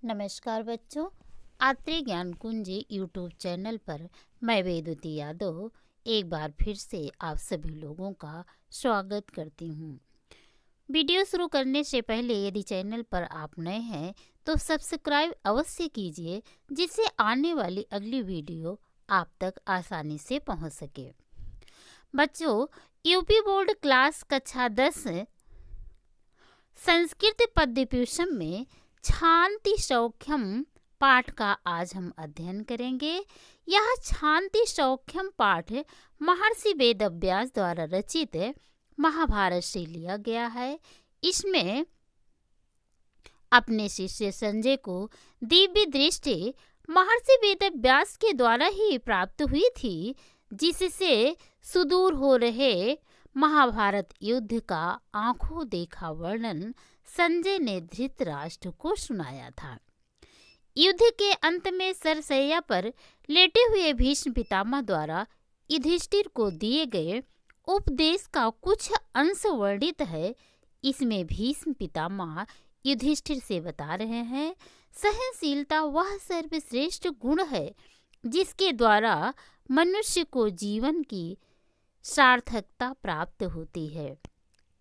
नमस्कार बच्चों। आत्रे ज्ञान कुंजी यूट्यूब चैनल पर मैं वेदवती यादव एक बार फिर से आप सभी लोगों का स्वागत करती हूँ। वीडियो शुरू करने से पहले यदि चैनल पर आप नए हैं तो सब्सक्राइब अवश्य कीजिए, जिससे आने वाली अगली वीडियो आप तक आसानी से पहुँच सके। बच्चों, यूपी बोर्ड क्लास कक्षा 10 संस्कृत पद्यभूषण में शांति सौख्यम पाठ का आज हम अध्ययन करेंगे। यह शांति सौख्यम पाठ महर्षि वेदव्यास द्वारा रचित महाभारत से लिया गया है। इसमें अपने शिष्य संजय को दिव्य दृष्टि महर्षि वेदव्यास के द्वारा ही प्राप्त हुई थी, जिससे सुदूर हो रहे महाभारत युद्ध का आंखों देखा वर्णन संजय ने धृतराष्ट्र को सुनाया था। युद्ध के अंत में सरसैया पर लेटे हुए भीष्म पितामह द्वारा युधिष्ठिर को दिए गए उपदेश का कुछ अंश वर्णित है। इसमें भीष्म पितामह युधिष्ठिर से बता रहे हैं, सहनशीलता वह सर्वश्रेष्ठ गुण है जिसके द्वारा मनुष्य को जीवन की सार्थकता प्राप्त होती है।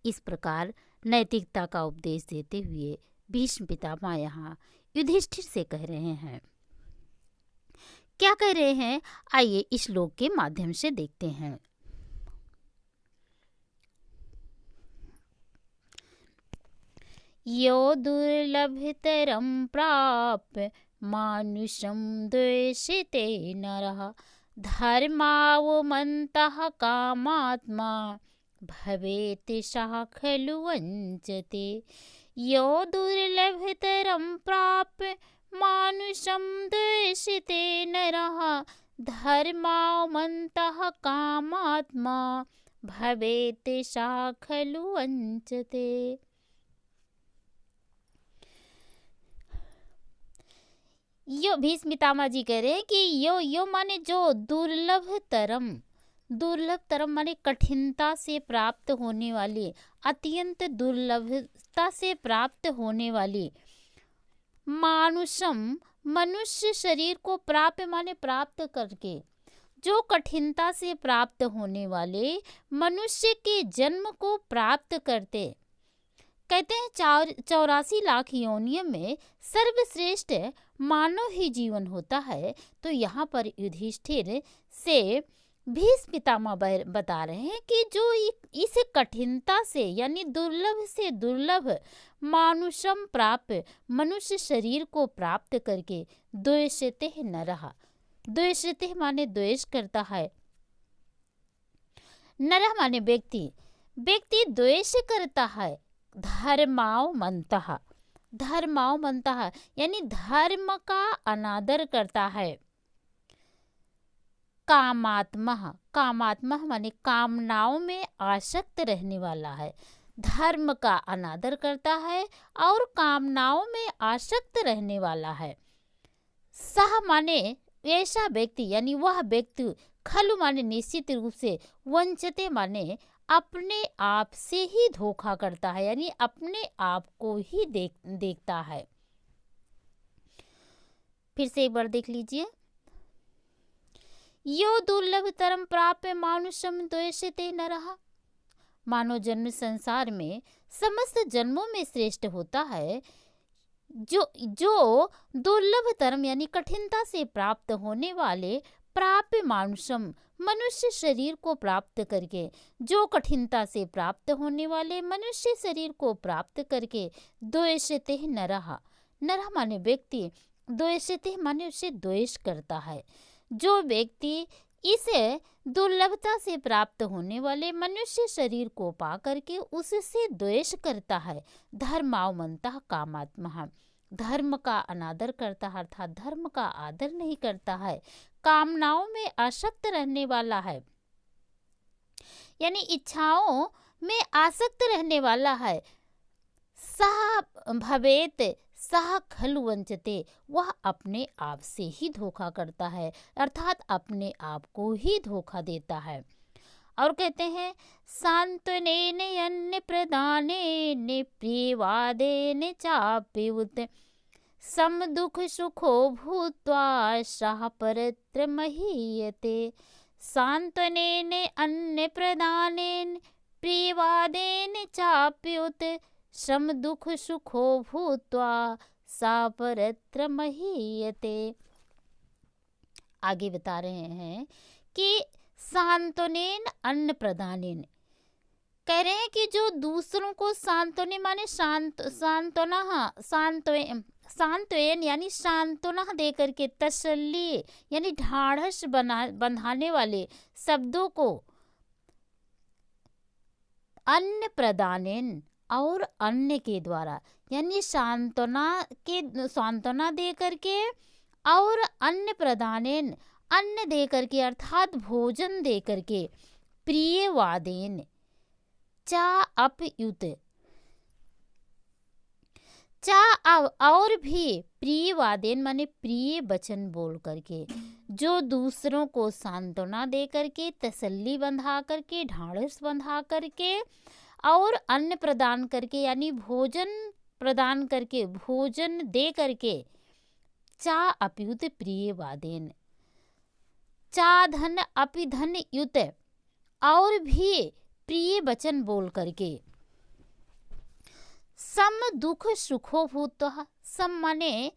इस प्रकार नैतिकता का उपदेश देते हुए भीष्म पितामह यहाँ युधिष्ठिर से कह रहे हैं। क्या कह रहे हैं, आइए इस श्लोक के माध्यम से देखते हैं। यो दुर्लभतरं प्राप्य मानुषं द्वेषते नरः धर्मावमन्तः कामात्मा भवेत् सः खलु वञ्चते। यो दुर्लभतरं प्राप्य मानुषं द्वेषते नरः धर्मावमन्तः कामात्मा भवेत् सः खलु वञ्चते। यो भीष्म पितामह जी कह रहे हैं कि यो माने जो दुर्लभ तरम माने कठिनता से प्राप्त होने वाली, अत्यंत दुर्लभता से प्राप्त होने वाली, मानुषम मनुष्य शरीर को प्राप्त माने प्राप्त करके, जो कठिनता से प्राप्त होने वाले मनुष्य के जन्म को प्राप्त करते। कहते हैं 84 लाख योनियों में सर्वश्रेष्ठ मानव ही जीवन होता है। तो यहाँ पर युधिष्ठिर से भीष्म पितामह बता रहे हैं कि जो इस कठिनता से यानी दुर्लभ से दुर्लभ मानुषम प्राप्त मनुष्य शरीर को प्राप्त करके द्वेषते नरः, द्वेषते माने द्वेष करता है, नरः माने व्यक्ति द्वेष करता है, धर्मावमन्तः यानी धर्म का अनादर करता है, कामात्मा माने कामनाओं में आसक्त रहने वाला है, धर्म का अनादर करता है और कामनाओं में आसक्त रहने वाला है। सह माने ऐसा व्यक्ति यानी वह व्यक्ति, खलु माने निश्चित रूप से, वंचते माने अपने आप से ही धोखा करता है, यानी अपने आप को ही देखता है। फिर से एक बार देख लीजिए। यो दुर्लभतरं प्राप्य मानुषं द्वेषते नरः, मानव जन्म संसार में समस्त जन्मों में श्रेष्ठ होता है। जो दुर्लभतरम यानी कठिनता से प्राप्त होने वाले, प्राप्य मानुषम मनुष्य शरीर को प्राप्त करके, जो कठिनता से प्राप्त होने वाले मनुष्य शरीर को प्राप्त करके, द्वेषते नरः, नरः माने व्यक्ति, द्वेषते माने उसे द्वेष करता है। जो व्यक्ति इस दुर्लभता से प्राप्त होने वाले मनुष्य शरीर को पा करके उससे द्वेष करता है, धर्मावमन्तः कामात्मा, धर्म का अनादर करता है, अर्थात धर्म का आदर नहीं करता है, कामनाओं में आसक्त रहने वाला है, यानी इच्छाओं में आसक्त रहने वाला है। सह भवेत सह खलु वंचते, वह अपने आप से ही धोखा करता है, अर्थात अपने आप को ही धोखा देता है। और कहते हैं सांत्वनेन यन्न प्रदानेन प्रियवादेन चाप्युत, सम दुख सुखो भूत्वा सह परत्र महीयते सांत्वनेन अन्य प्रदानेन प्रियवादेन चाप्युत सम दुख सुखो भूत्वा सा परत्र महीयते। आगे बता रहे हैं कि सांत्वनेन अन्न प्रदानेन, कह रहे हैं कि जो दूसरों को सांत्वने माने सांत्वयन यानी सांत्वना दे करके, तसल्ली यानी ढाढ़स बंधाने वाले शब्दों को, अन्न प्रदानेन और अन्न के द्वारा, यानी सांत्वना दे करके और अन्न प्रदानेन अन्न दे करके अर्थात भोजन दे करके, प्रियवादेन चा अपयुत, चा और भी प्रियवादेन माने प्रिय वचन बोल करके, जो दूसरों को सांत्वना दे करके, तसल्ली बंधा करके, ढाढ़स बंधा करके और अन्न प्रदान करके यानी भोजन प्रदान करके, भोजन दे करके, चा अपयुत प्रियवादेन, चा धन अपि धन युत और भी प्रिय वचन बोल करके, सम दुख सुखो भूत्वा, सम माने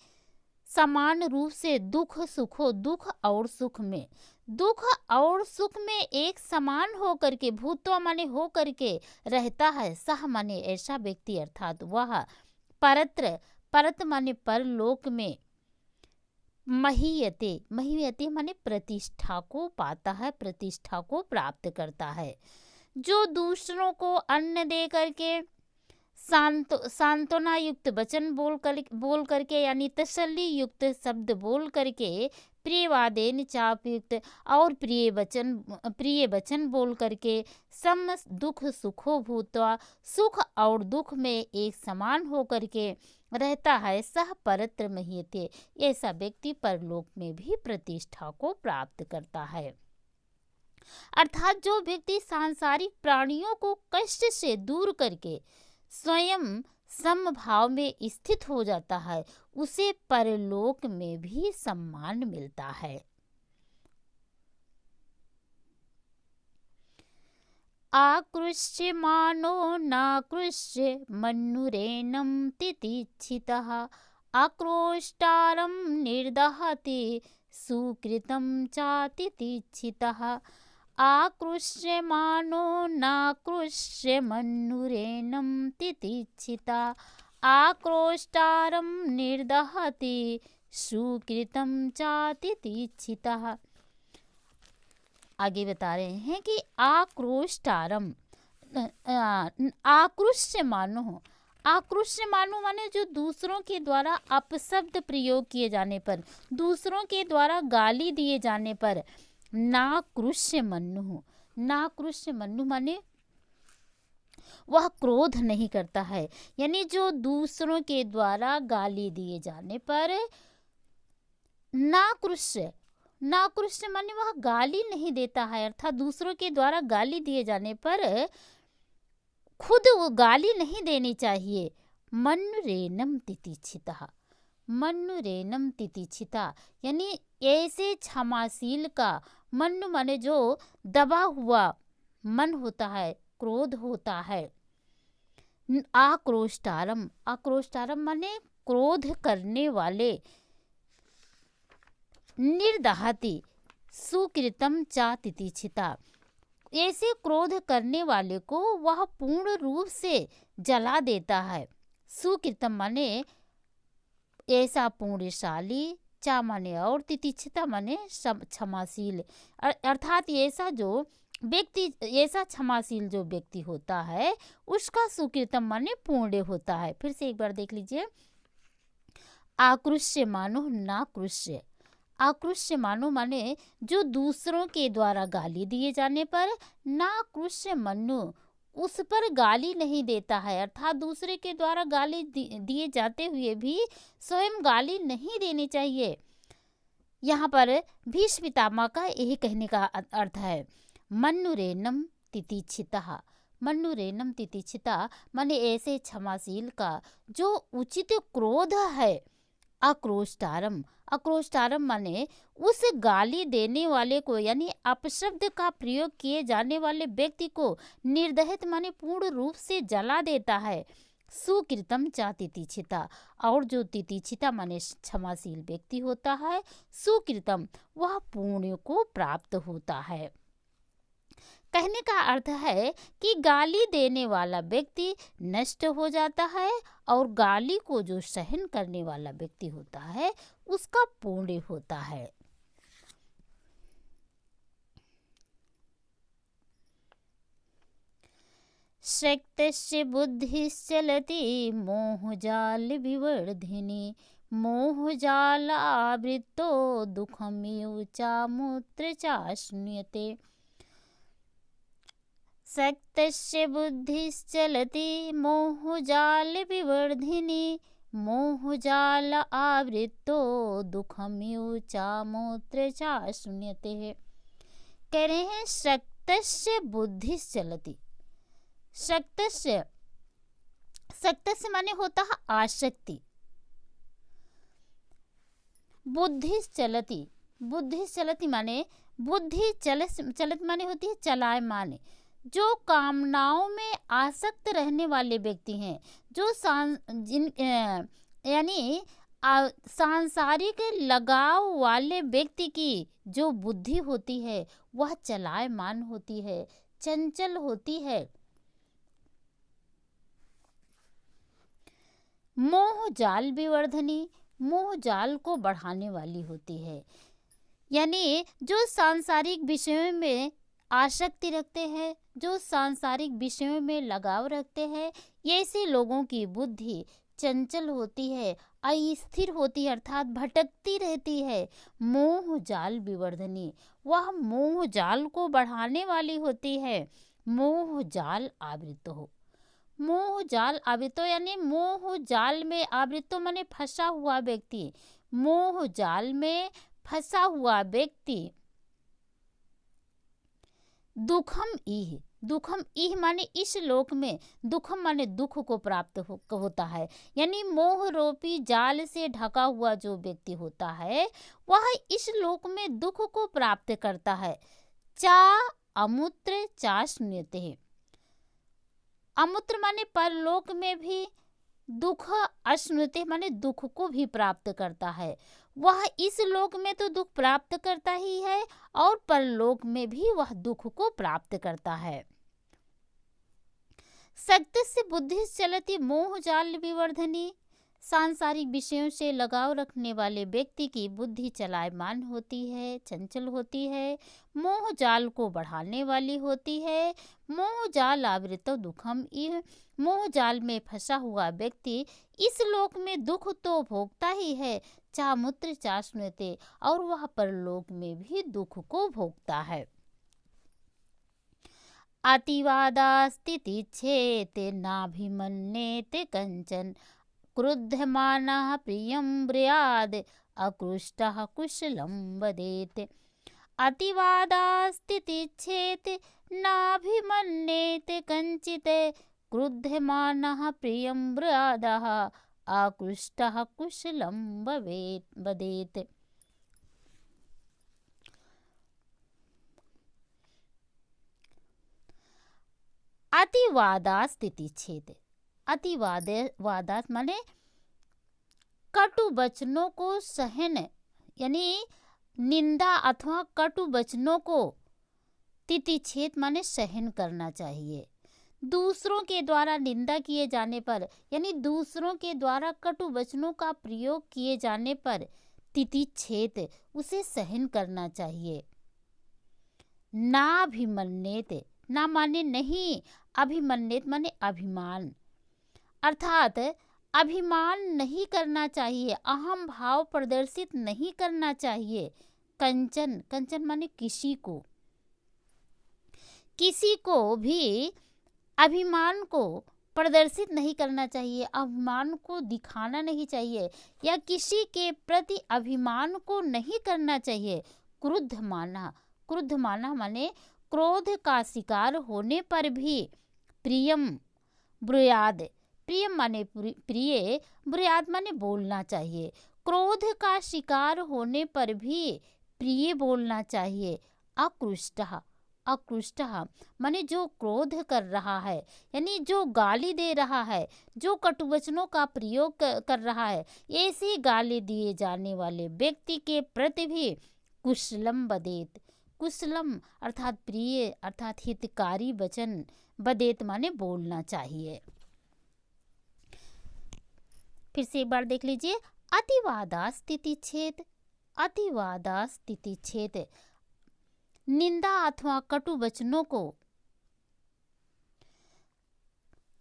समान रूप से, दुख सुखो दुख और सुख में, दुख और सुख में एक समान हो करके, भूत्वा माने हो करके रहता है, सह माने ऐसा व्यक्ति अर्थात वह, परत्र परत माने परलोक में, महीयते महीयते माने प्रतिष्ठा को पाता है, प्रतिष्ठा को प्राप्त करता है। जो दूसरों को अन्न दे करके, सांत्वना युक्त वचन बोल करके यानी तसल्ली युक्त शब्द बोल करके, प्रियवादेन चापयुक्त और प्रिय वचन बोल करके, सम दुख सुखो भूत्वा सुख और दुख में एक समान हो करके रहता है, सह परत्र महीयते ऐसा व्यक्ति परलोक में भी प्रतिष्ठा को प्राप्त करता है। अर्थात जो व्यक्ति सांसारिक प्राणियों को कष्ट से दूर करके स्वयं समभाव में स्थित हो जाता है, उसे परलोक में भी सम्मान मिलता है। आकृष्यमाणो नाकृष्य मन्नुरेनं तितिच्छितः आक्रोष्टारं निर्दहति सुकृतं चातितिच्छितः आकृष्यमाणो नाकृष्य मन्नुरेनं तितिच्छिता आक्रोष्टारं निर्दहति सुकृतं चातितिच्छितः। आगे बता रहे हैं कि आक्रोष्टारम, आकृष्य मानो माने जो दूसरों के द्वारा अपशब्द प्रयोग किए जाने पर, दूसरों के द्वारा गाली दिए जाने पर, नाकृष्य मन्नु माने वह क्रोध नहीं करता है, यानी जो दूसरों के द्वारा गाली दिए जाने पर नाकृष्य माने वह गाली नहीं देता है, अर्थात दूसरों के द्वारा गाली दिए जाने पर खुद वो गाली नहीं देनी चाहिए। मन्नुरेनं तितिच्छिता यानी ऐसे क्षमाशील का, मन्नु माने जो दबा हुआ मन होता है, क्रोध होता है। आक्रोष्टारम माने क्रोध करने वाले, निर्दहति सुकृतम चा तितिच्छिता ऐसे क्रोध करने वाले को वह पूर्ण रूप से जला देता है। सुकृतम माने ऐसा पुण्यशाली, चा माने और, तितिच्छिता माने क्षमाशील, अर्थात ऐसा जो व्यक्ति, ऐसा क्षमाशील जो व्यक्ति होता है उसका सुकृतम माने पुण्य होता है। फिर से एक बार देख लीजिए, आकृष्य मानो नाकृष्य, आकृष्य माने जो दूसरों के द्वारा गाली दिए जाने पर, नाकृष्य मनु उस पर गाली नहीं देता है, अर्थात दूसरे के द्वारा गाली दिए जाते हुए भी स्वयं गाली नहीं देनी चाहिए। यहाँ पर भीष्म पितामह का यही कहने का अर्थ है। मन्नुरेनं तितिच्छिता माने ऐसे क्षमाशील का जो उचित क्रोध है, आक्रोष्टारम, आक्रोष्टारम माने उस गाली देने वाले को यानी अपशब्द का प्रयोग किए जाने वाले व्यक्ति को निर्दहित माने पूर्ण रूप से जला देता है। सुकृतम चा तितिक्षिता, और जो तितिक्षिता माने क्षमाशील व्यक्ति होता है, सुकृतम वह पुण्य को प्राप्त होता है। कहने का अर्थ है कि गाली देने वाला व्यक्ति नष्ट हो जाता है और गाली को जो सहन करने वाला व्यक्ति होता है उसका पुण्य होता है। शक्तस्य बुद्धिश्चलति मोहजाल विवर्धिनी, मोहजाल आवृतो दुःखमिव चामुत्र चाश्नुयते। शक्तस्य बुद्धिश्चलति मोहजाल विवर्धिनी, मोहजाल आवृतो दुःखमिव चामुत्र चाश्नुयते। कह रहे हैं शक्तस्य बुद्धिश्चलति, शक्तस्य, शक्तस्य माने होता है आसक्ति, बुद्धिश्चलति, बुद्धिश्चलति माने बुद्धि चलत माने होती है चलायमान, जो कामनाओं में आसक्त रहने वाले व्यक्ति हैं, जो यानी सांसारिक लगाव वाले व्यक्ति की जो बुद्धि होती है वह चलायमान होती है, चंचल होती है। मोह जाल विवर्धनी, मोह जाल को बढ़ाने वाली होती है, यानी जो सांसारिक विषयों में आसक्ति रखते हैं, जो सांसारिक विषयों में लगाव रखते हैं, ऐसे लोगों की बुद्धि चंचल होती है, अस्थिर होती है, अर्थात भटकती रहती है। मोह जाल विवर्धनी, वह मोह जाल को बढ़ाने वाली होती है। मोह जाल आवृत हो, मोह जाल आवृतो यानी मोह जाल में, आवृतो माने फंसा हुआ व्यक्ति, मोह जाल में फंसा हुआ व्यक्ति। दुखम इह, दुखम इह माने इस लोक में, दुखम माने दुख को प्राप्त होता है, यानी मोह रूपी जाल से ढका हुआ जो व्यक्ति होता है वह इस लोक में दुख को प्राप्त करता है। चा अमूत्र चाश्नुयते है, अमूत्र माने परलोक में भी दुख, अश्नुते माने दुख को भी प्राप्त करता है। वह इस लोक में तो दुख प्राप्त करता ही है और परलोक में भी वह दुख को प्राप्त करता है। शक्तस्य बुद्धिश्चलति मोह जाल विवर्धनी, सांसारिक विषयों से लगाव रखने वाले व्यक्ति की बुद्धि चलायमान होती है, चंचल होती है, मोह जाल को बढ़ाने वाली होती है। मोह जाल आवृतो दुखम इह, मोह जाल में फंसा हुआ व्यक्ति इस लोक में दुख तो भोगता ही है, चामुत्र चाश्नुते, और वह परलोक में भी दुख को भोगता है। अतिवादास्तितिच्छेते नाभिमन्येते कंचन, क्रुद्धमानः प्रियं ब्रूयाद अकृष्टः कुशलं वदेत्। अतिवादास्तितिच्छेते नाभिमन्येते कंचित्, क्रुद्धमानः प्रियं ब्रूयादः अकृष्टः कुशलं वदेत्। अतिवादास्तितिच्छेते, अतिवादात माने कटु वचनों को सहन, यानी निंदा अथवा कटु वचनों को तितिच्छेद माने सहन करना चाहिए। दूसरों के द्वारा निंदा किए जाने पर, यानी दूसरों के द्वारा कटु वचनों का प्रयोग किए जाने पर तितिच्छेद उसे सहन करना चाहिए। नाभिमन्येत, ना माने नहीं, अभिमन्येत माने अभिमान, अर्थात अभिमान नहीं करना चाहिए, अहम भाव प्रदर्शित नहीं करना चाहिए। कंचन, कंचन माने किसी को, किसी को भी अभिमान को प्रदर्शित नहीं करना चाहिए, अभिमान को दिखाना नहीं चाहिए, या किसी के प्रति अभिमान को नहीं करना चाहिए। क्रुद्ध माना, क्रुद्ध माना माने क्रोध का शिकार होने पर भी प्रियम ब्रूयाद, प्रियम माने प्रिय, ब्रूयाद माने बोलना चाहिए। क्रोध का शिकार होने पर भी प्रिय बोलना चाहिए। अकृष्टः, अकृष्टः माने जो क्रोध कर रहा है, यानी जो गाली दे रहा है, जो कटुवचनों का प्रयोग कर रहा है, ऐसी गाली दिए जाने वाले व्यक्ति के प्रति भी कुशलम बदेत, कुशलम अर्थात प्रिय अर्थात हितकारी वचन, बदेत माने बोलना चाहिए। फिर से एक बार देख लीजिए, अतिवादा स्थिति छेद, अतिवादा स्थिति छेद निंदा अथवा कटु वचनों को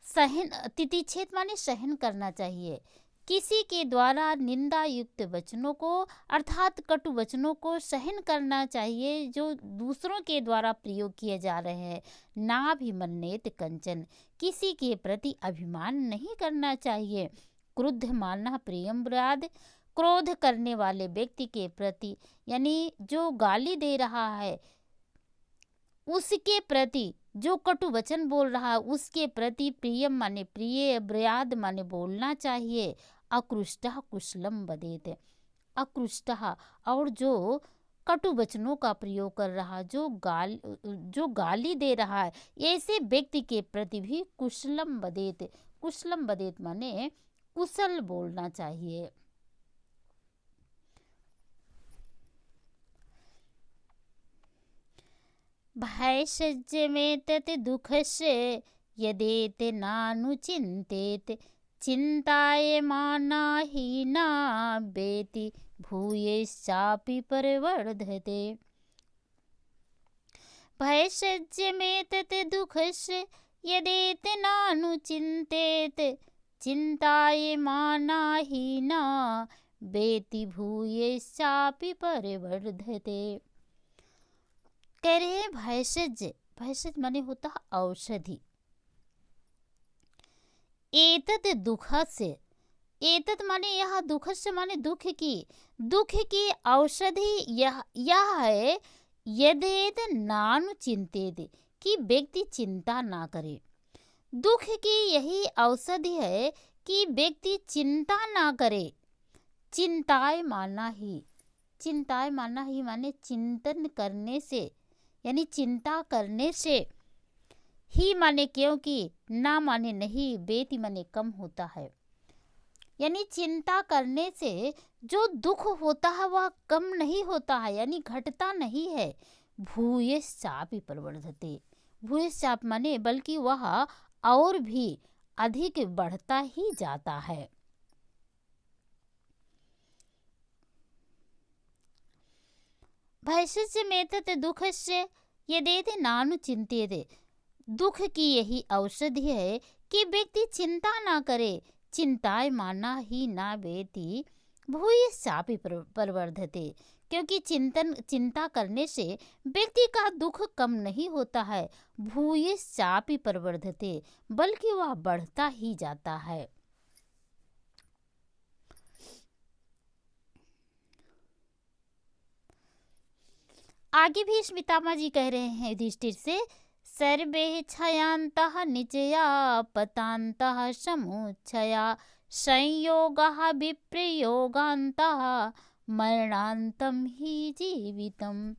सहन, तितिछेद माने सहन करना चाहिए। किसी के द्वारा निंदा युक्त वचनों को अर्थात कटु वचनों को सहन करना चाहिए जो दूसरों के द्वारा प्रयोग किए जा रहे हैं। नाभिमन्येत कंचन, किसी के प्रति अभिमान नहीं करना चाहिए। क्रुद्ध मानना प्रियम ब्राद, क्रोध करने वाले व्यक्ति के प्रति यानी जो गाली दे रहा है उसके प्रति, जो कटु वचन बोल रहा है उसके प्रति प्रियम माने प्रिय, ब्रयाद माने बोलना चाहिए। अकृष्टः कुशलम बदेत, अकृष्टः और जो कटु वचनों का प्रयोग कर रहा, जो गाली दे रहा है, ऐसे व्यक्ति के प्रति भी कुशलम बदेत, कुशलम बदेत माने कुशल बोलना चाहिए। भयसज्जमेतत् दुःखस्य यदेत नानुचिन्तेत, चिन्तायमाना हीना वेति भूयश्चापि परिवर्धते। भयसज्जमेतत् दुःखस्य यदेत नानुचिन्तेत, चिन्तायमाना हीना वेति भूयश्चापि परिवर्धते। कह रहे हैं भैषज, भैषज माने होता है औषधि। एतत् दुख से, एतत् माने यह दुख से माने दुख की औषधि यह है। यदेत नानु चिंतेत, कि व्यक्ति चिंता ना करे। दुख की यही औषधि है कि व्यक्ति चिंता ना करे। चिंताय माना ही, चिंताय माना ही माने चिंतन करने से, यानी चिंता करने से ही माने क्योंकि, ना माने नहीं, बेति माने कम होता है। यानी चिंता करने से जो दुख होता है वह कम नहीं होता है, यानी घटता नहीं है। भूयश्चापि प्रवर्धते, भूयश्चाप माने बल्कि वह और भी अधिक बढ़ता ही जाता है। भैषज मेतत दुःखस्य यदेत नानु चिंत्यते, दुख की यही औषधि है कि व्यक्ति चिंता ना करे। चिंताय माना ही ना वेति भूयश्चापि प्रवर्धते, क्योंकि चिंता करने से व्यक्ति का दुख कम नहीं होता है। भूयश्चापि प्रवर्धते, बल्कि वह बढ़ता ही जाता है। आगे भी स्मितामा जी कह रहे हैं युधिष्ठिर से, सर्वे क्षयांतः निचया पतान्तः समुच्छया, संयोगः विप्रयोगान्तः मरणान्तं ही जीवितम।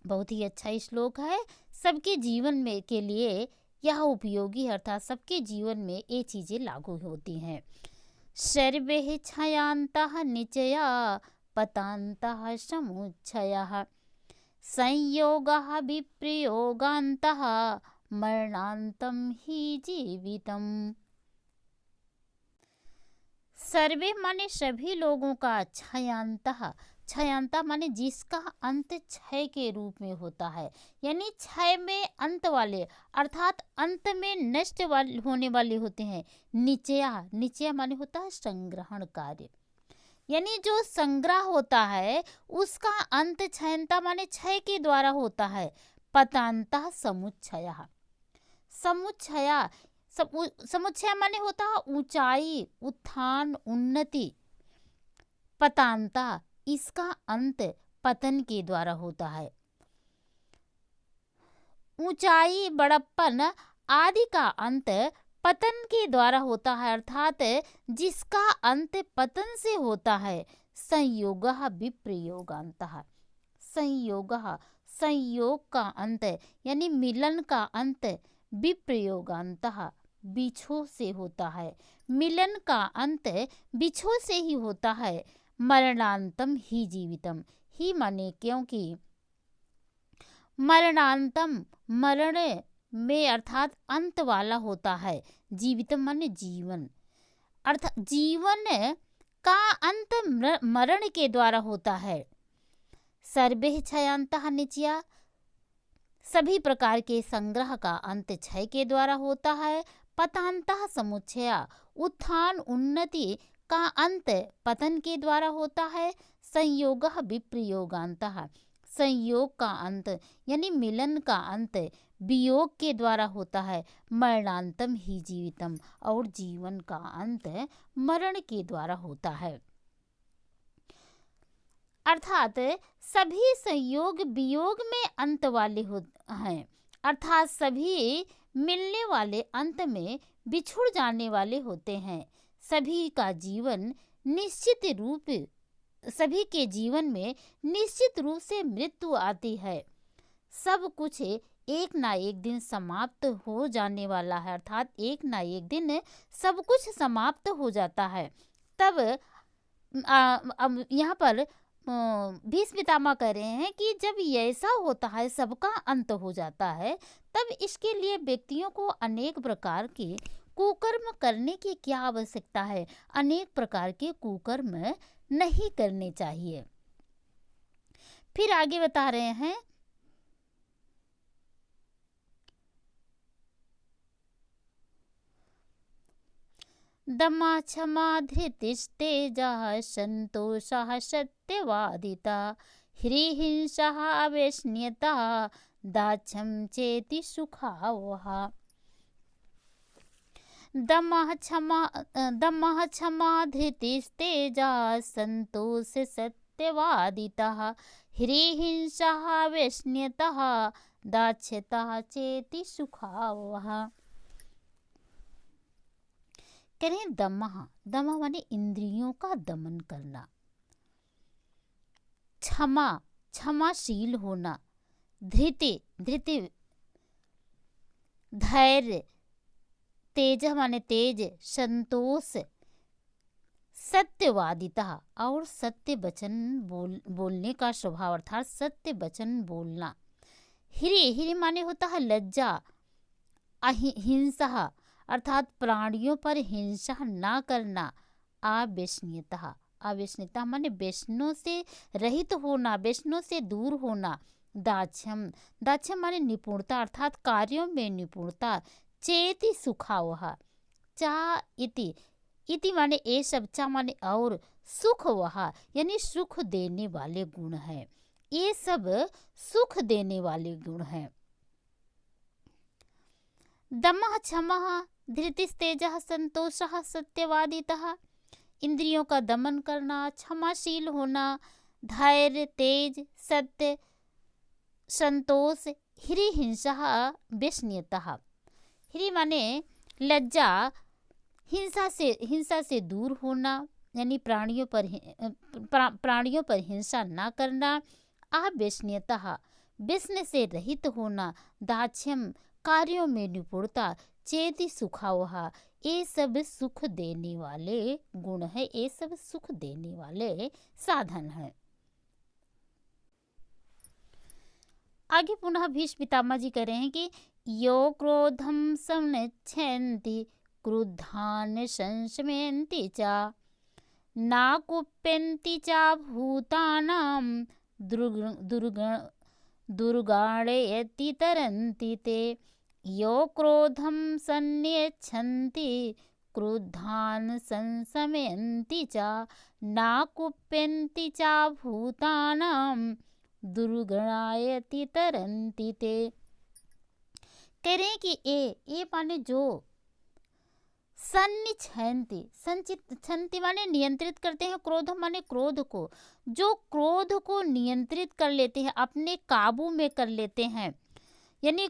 बहुत ही अच्छा श्लोक है। सबके जीवन में के लिए यह उपयोगी, अर्थात सबके जीवन में ये चीजें लागू होती हैं। सर्वे क्षयांतः निचया पतान्तः समुच्छयः, संयोगः विप्रयोगान्तः मरणान्तं ही जीवितम। सर्वे माने सभी लोगों का, क्षयांतः, क्षयांता माने जिसका अंत क्षय के रूप में होता है, यानी क्षय में अंत वाले, अर्थात अंत में नष्ट होने वाले होते हैं। निचया, निचया माने होता है संग्रहण कार्य, यानी जो संग्रह होता है उसका अंत क्षयंता माने क्षय के द्वारा होता है। पतांतः समुच्छयः, समुच्छया, समुच्छय माने होता है ऊंचाई, उत्थान, उन्नति। पतांता, इसका अंत पतन के द्वारा होता है। ऊंचाई, बड़प्पन आदि का अंत पतन के द्वारा होता है, अर्थात जिसका अंत पतन से होता है। संयोगः विप्रयोगान्तः, संयोगः संयोग का अंत यानी मिलन का अंत, विप्रयोगान्तः बिछो से होता है, मिलन का अंत बिछो से ही होता है। मरणांतम ही जीवितम, ही माने क्योंकि मरणांतम मरण में अर्थात अंत वाला होता है, जीवितम माने जीवन, अर्थात जीवन का अंत मरण के द्वारा होता है। सर्वे क्षयांतः नित्या, सभी प्रकार के संग्रह का अंत क्षय के द्वारा होता है। पतांतः समुच्छया, उत्थान उन्नति का अंत पतन के द्वारा होता है। संयोगः विप्रयोगान्तः, संयोग का अंत यानी मिलन का अंत वियोग के द्वारा होता है। मरणांतम ही जीवितम, और जीवन का अंत मरण के द्वारा होता है। अर्थात सभी संयोग वियोग में अंत वाले हैं, अर्थात सभी मिलने वाले अंत में बिछुड़ जाने वाले होते हैं। सभी का जीवन निश्चित रूप, सभी के जीवन में निश्चित रूप से मृत्यु आती है। सब कुछ एक ना एक दिन समाप्त हो जाने वाला है, अर्थात एक ना एक दिन सब कुछ समाप्त हो जाता है। तब अब यहाँ पर भीष्म पितामह कह रहे हैं कि जब ऐसा होता है, सबका अंत हो जाता है, तब इसके लिए व्यक्तियों को अनेक प्रकार के कुकर्म करने की क्या आवश्यकता है, अनेक प्रकार के कुकर्म नहीं करने चाहिए। फिर आगे बता रहे हैं, दमा क्षमा धृतिस्तेजः संतोषः सत्यवादिता ह्रीहिंसः अवेश्न्यता दाक्ष्यं चेति सुखावः। दमः क्षमा धृतिस्तेजः संतोष सत्यवादितः ह्रीहिंसः अवेश्न्यतः दाक्ष्यतः चेति सुखावः। कह रहे हैं दमः, दमः माने इंद्रियों का दमन करना, क्षमा क्षमाशील होना, धृति धृति धैर्य, तेज माने तेज, संतोष, सत्यवादिता और सत्य वचन बोलने का स्वभाव, अर्थात सत्य वचन बोलना। हिरि हिरि माने होता है लज्जा, अहिंसा अर्थात प्राणियों पर हिंसा ना करना। अवेश्न्यता, अवेश्न्यता माने वैष्णव से रहित होना, वैष्णव से दूर होना। दाक्ष्यम, दाक्ष्यम माने निपुणता, अर्थात कार्यों में निपुणता। चेति सुखावह, चा इति, इति माने ये सब, चा माने और, सुख वह यानी सुख देने वाले गुण हैं, ये सब सुख देने वाले गुण हैं। दमः क्षमः धृतिस्तेजः संतोषः सत्यवादितः, इंद्रियों का दमन करना, क्षमाशील होना, धैर्य, तेज, सत्य, संतोष। ह्री हिंसा वेश्न्यतः, ह्री माने लज्जा, हिंसा से दूर होना यानी प्राणियों पर हिंसा ना करना। अवेश्न्यतः, व्यसन से रहित होना। दाक्ष्यम, कार्यों में निपुणता। चेति सुखावह, ये सब सुख देने वाले गुण है, ये सब सुख देने वाले साधन है। आगे पुनः भीष्म पितामह जी कह रहे हैं कि यो क्रोधम संनच्छन्ति क्रुद्धान संशमयन्ति च नाकुप्यन्ति च भूतानां दुर्गाणयति तरन्ति ते। यो क्रोधं संयच्छन्ति क्रुद्धान् संशमयन्ति च नाकुप्यन्ति च भूतानां दुर्गणायति तरन्ति ते। कह रहे हैं कि ये माने जो सन्निच्छन्ति, संचित माने नियंत्रित करते हैं, क्रोध माने क्रोध को, जो क्रोध को नियंत्रित कर लेते हैं, अपने काबू में कर लेते हैं, यानी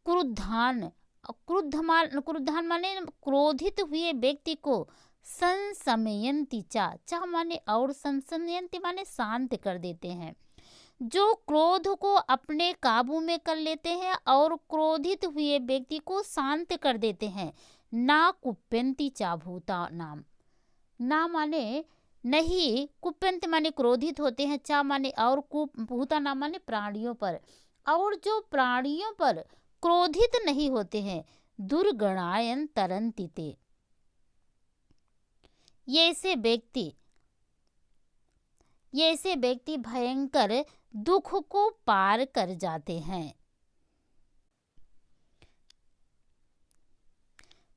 क्रुद्धान क्रुद्धान माने क्रोधित हुए व्यक्ति को संशमयंती चा माने और संशमयंती माने शांत कर देते हैं। जो क्रोध को अपने काबू में कर लेते हैं और क्रोधित हुए व्यक्ति को शांत कर देते हैं। ना कुप्यंती चा भूता नाम, ना माने नहीं, कुप्यंत माने क्रोधित होते हैं, चा माने और, भूता नाम माने प्राणियों पर, और जो प्राणियों पर क्रोधित नहीं होते हैं। दुर्गणायन तरंतिते, ये ऐसे व्यक्ति भयंकर दुख को पार कर जाते हैं।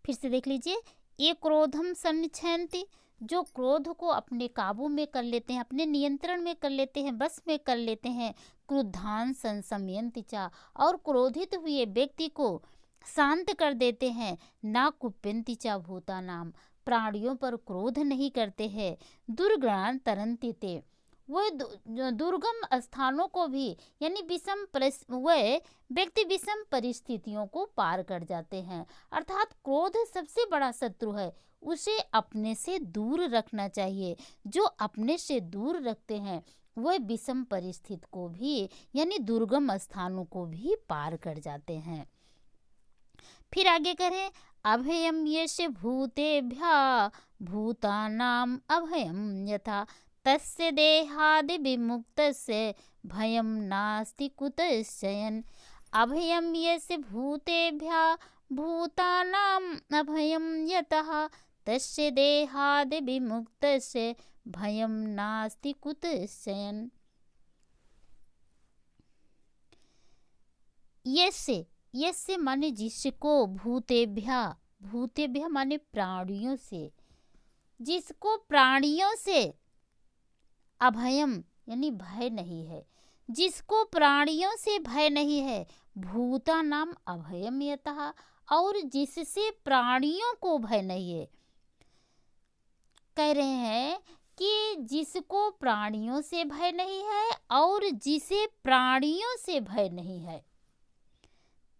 फिर से देख लीजिए, ये क्रोधम सन्निच्छन्ति, जो क्रोध को अपने काबू में कर लेते हैं, अपने नियंत्रण में कर लेते हैं, बस में कर लेते हैं। क्रुद्धान संशमयन्ति चा, और क्रोधित हुए व्यक्ति को शांत कर देते हैं। ना कुप्यन्ति चा भूता नाम, प्राणियों पर क्रोध नहीं करते हैं। दुर्गणान तरंति ते, वह दुर्गम स्थानों को भी, यानी वह व्यक्ति विषम परिस्थितियों को पार कर जाते हैं। अर्थात क्रोध सबसे बड़ा शत्रु है, उसे अपने से दूर रखना चाहिए। जो अपने से दूर रखते हैं वह विषम परिस्थिति को भी, यानी दुर्गम स्थानों को भी पार कर जाते हैं। फिर आगे करें, अभयम यस्य भूतेभ्यः भूतानाम अभयम यथा तस्य देहादि विमुक्तस्य भयं नास्ति कुतश्चन। अभयं यस्य भूतेभ्यः भूतानाम अभयं यतः तस्य देहादि विमुक्तस्य भयं नास्ति कुतश्चन। यस्य माने जिसको, भूतेभ्यः माने प्राणियों से, जिसको प्राणियों से अभयम यानी भय नहीं है, जिसको प्राणियों से भय नहीं है। भूता नाम अभयम यतः, और जिससे प्राणियों को भय नहीं है। कह रहे हैं कि जिसको प्राणियों से भय नहीं है और जिसे प्राणियों से भय नहीं है।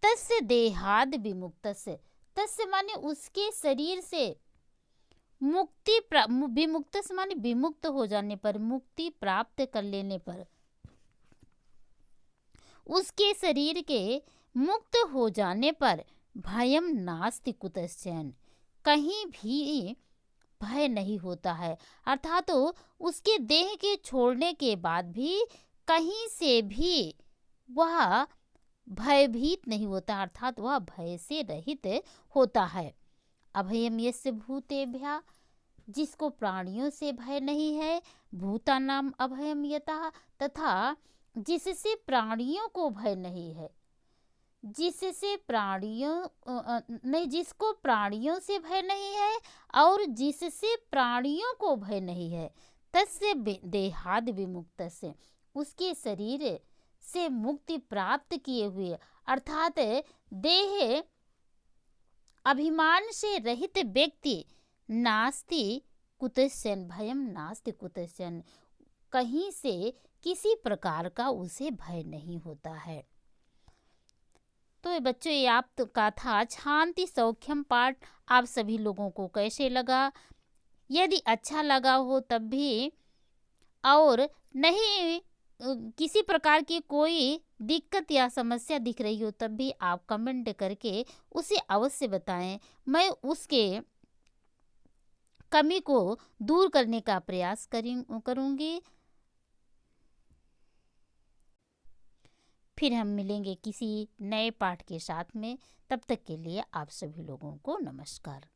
तस्य देहाद विमुक्तस्य, तस्य माने उसके शरीर से मुक्ति, विमुक्त माने विमुक्त हो जाने पर, मुक्ति प्राप्त कर लेने पर, उसके शरीर के मुक्त हो जाने पर भयम नास्ति कुतश्चन, कहीं भी भय नहीं होता है। अर्थात तो उसके देह के छोड़ने के बाद भी कहीं से भी वह भयभीत नहीं होता, अर्थात वह भय से रहित होता है। अभयम यस्य भूतेभ्यः, जिसको प्राणियों से भय नहीं है। भूतानाम अभयम यतः, तथा जिससे प्राणियों को भय नहीं है, जिसको प्राणियों से भय नहीं है और जिससे प्राणियों को भय नहीं है। तस्य देहाद विमुक्तस्य, उसके शरीर से मुक्ति प्राप्त किए हुए, अर्थात देह अभिमान से रहित व्यक्ति नास्ति कुतश्चन, भयम नास्ति कुतश्चन, कहीं से किसी प्रकार का उसे भय नहीं होता है। तो बच्चों, ये आपका था शांति सौख्यम पाठ। आप सभी लोगों को कैसे लगा? यदि अच्छा लगा हो तब भी, और नहीं किसी प्रकार की कोई दिक्कत या समस्या दिख रही हो तब भी आप कमेंट करके उसे अवश्य बताएं। मैं उसके कमी को दूर करने का प्रयास करूंगी। फिर हम मिलेंगे किसी नए पाठ के साथ में। तब तक के लिए आप सभी लोगों को नमस्कार।